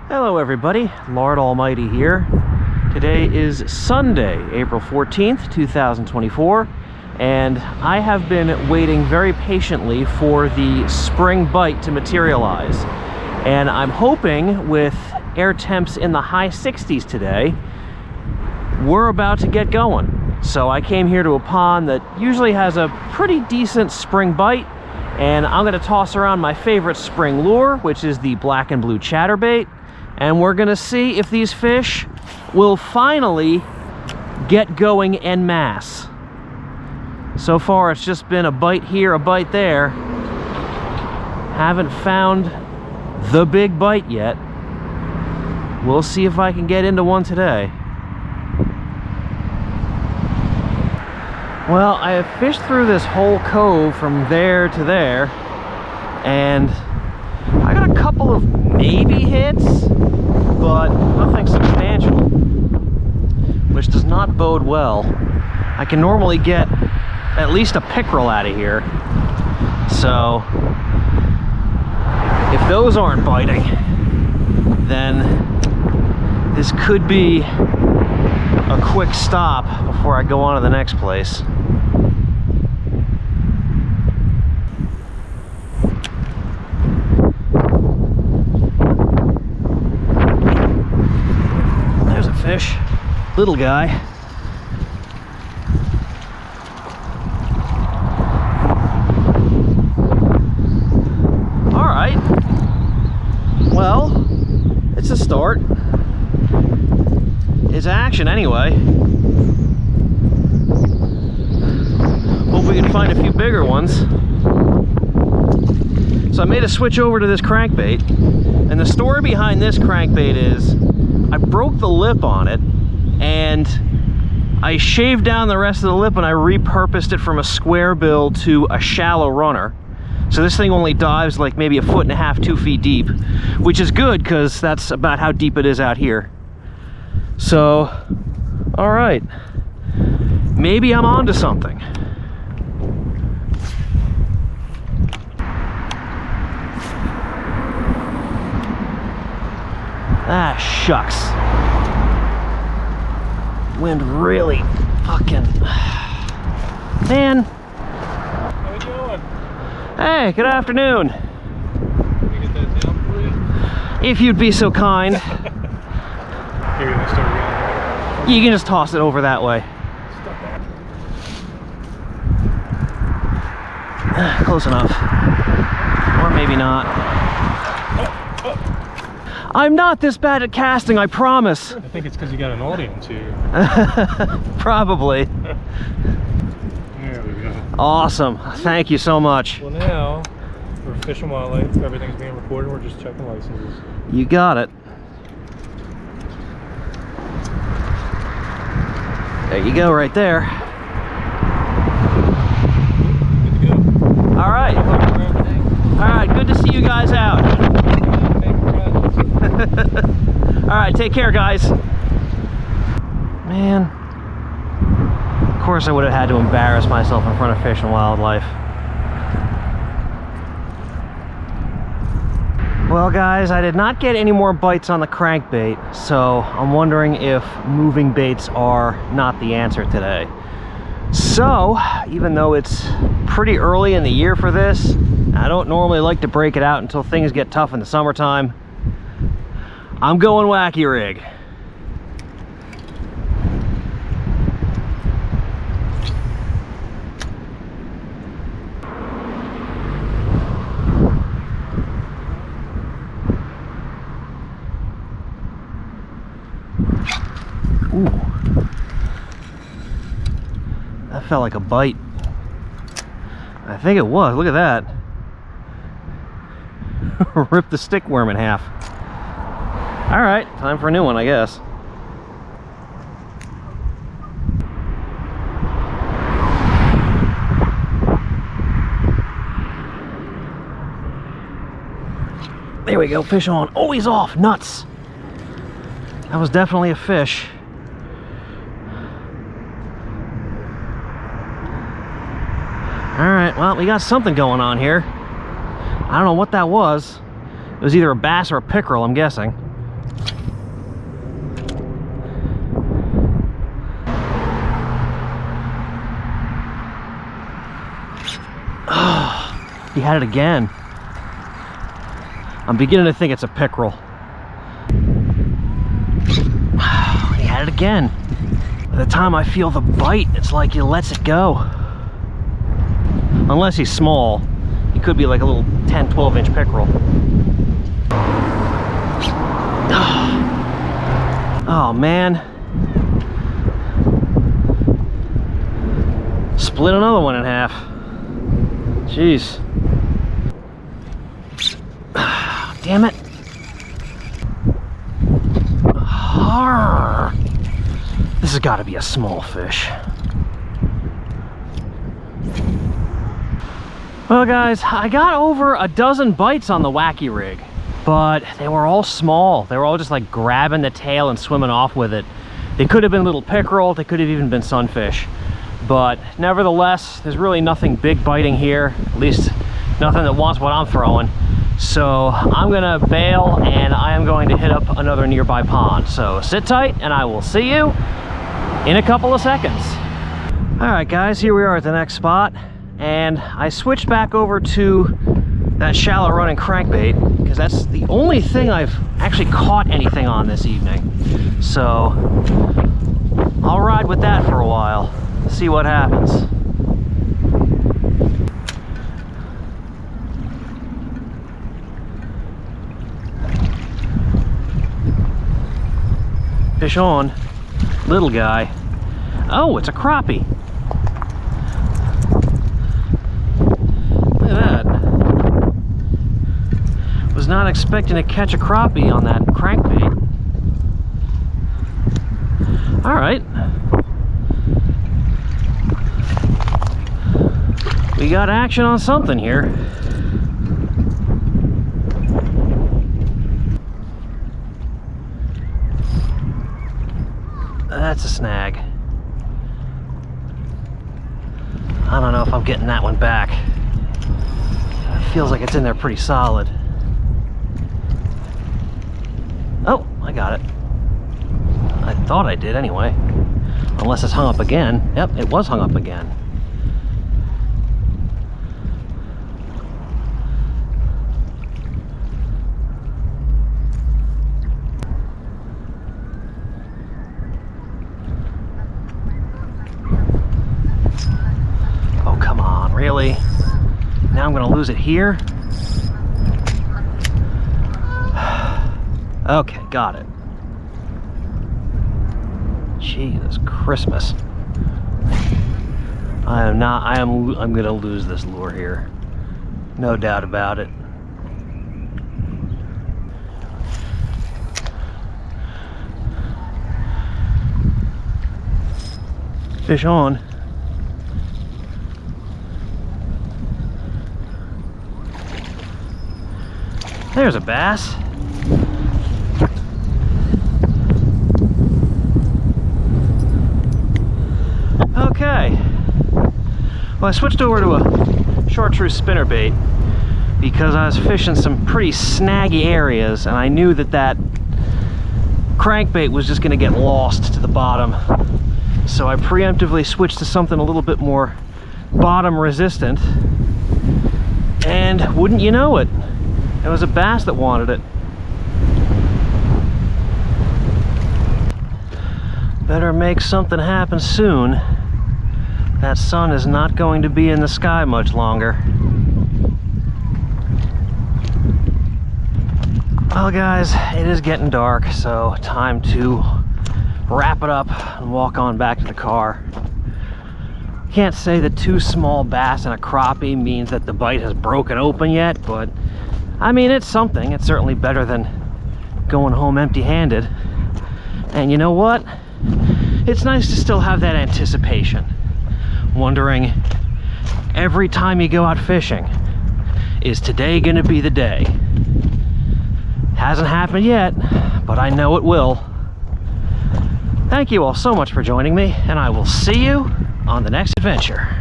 Hello everybody, Lord Almighty here. Today is Sunday, April 14th, 2024, and I have been waiting very patiently for the spring bite to materialize. And I'm hoping with air temps in the high 60s today, we're about to get going. So I came here to a pond that usually has a pretty decent spring bite, and I'm gonna toss around my favorite spring lure, which is the black and blue chatterbait. And we're gonna see if these fish will finally get going en masse. So far, it's just been a bite here, a bite there. Haven't found the big bite yet. We'll see if I can get into one today. Well, I have fished through this whole cove from there to there, and I got a couple of maybe hits, but nothing substantial, which does not bode well. I can normally get at least a pickerel out of here, so if those aren't biting, then this could be a quick stop before I go on to the next place. Fish, little guy. All right, well, it's a start. It's action anyway. Hope we can find a few bigger ones. So I made a switch over to this crankbait, and the story behind this crankbait is I broke the lip on it, and I shaved down the rest of the lip and I repurposed it from a square bill to a shallow runner. So this thing only dives like maybe 1.5 feet, 2 feet deep, which is good because that's about how deep it is out here. So, all right, maybe I'm onto something. Ah, shucks. Wind really fucking... Man. How you doing? Hey, good afternoon. Can we get that down for you? If you'd be so kind. Here, you're gonna start going. You can just toss it over that way. Close enough. Or maybe not. I'm not this bad at casting, I promise. I think it's because you got an audience here. Probably. There we go. Awesome. Thank you so much. Well, now, for Fish and Wildlife, everything's being recorded. We're just checking licenses. You got it. There you go, right there. Good to go. All right. All right, good to see you guys out. All right, take care, guys. Man, of course I would have had to embarrass myself in front of Fish and Wildlife. Well, guys, I did not get any more bites on the crankbait, so I'm wondering if moving baits are not the answer today. So, even though it's pretty early in the year for this, I don't normally like to break it out until things get tough in the summertime. I'm going wacky rig. Ooh. That felt like a bite. I think it was. Look at that. Ripped the stick worm in half. All right, time for a new one, I guess. There we go, fish on. Oh, he's off, nuts. That was definitely a fish. All right, well, we got something going on here. I don't know what that was. It was either a bass or a pickerel, I'm guessing. He had it again. I'm beginning to think it's a pickerel. He had it again. By the time I feel the bite, it's like he lets it go. Unless he's small, he could be like a little 10, 12-inch pickerel. Oh man. Split another one in half. Jeez. Damn it. Arr. This has got to be a small fish. Well guys, I got over a dozen bites on the wacky rig, but they were all small. They were all just like grabbing the tail and swimming off with it. They could have been little pickerel, they could have even been sunfish. But nevertheless, there's really nothing big biting here, at least nothing that wants what I'm throwing. So I'm gonna bail and I am going to hit up another nearby pond. So sit tight and I will see you in a couple of seconds. All right guys, here we are at the next spot. And I switched back over to that shallow running crankbait because that's the only thing I've actually caught anything on this evening. So I'll ride with that for a while, see what happens. Fish on, little guy. Oh, it's a crappie. Look at that. Was not expecting to catch a crappie on that crankbait. All right. We got action on something here. That's a snag. I don't know if I'm getting that one back. It feels like it's in there pretty solid. Oh, I got it. I thought I did anyway. Unless it's hung up again. Yep, it was hung up again. Really? Now I'm gonna lose it here? Okay, got it. Jesus Christmas. I'm gonna lose this lure here. No doubt about it. Fish on. There's a bass. Okay. Well, I switched over to a chartreuse spinnerbait because I was fishing some pretty snaggy areas and I knew that that crankbait was just going to get lost to the bottom. So I preemptively switched to something a little bit more bottom resistant. And wouldn't you know it? It was a bass that wanted it. Better make something happen soon. That sun is not going to be in the sky much longer. Well guys, it is getting dark, so time to wrap it up and walk on back to the car. Can't say that two small bass and a crappie means that the bite has broken open yet, but I mean, it's something. It's certainly better than going home empty-handed. And you know what? It's nice to still have that anticipation. Wondering every time you go out fishing, is today gonna be the day? Hasn't happened yet, but I know it will. Thank you all so much for joining me, and I will see you on the next adventure.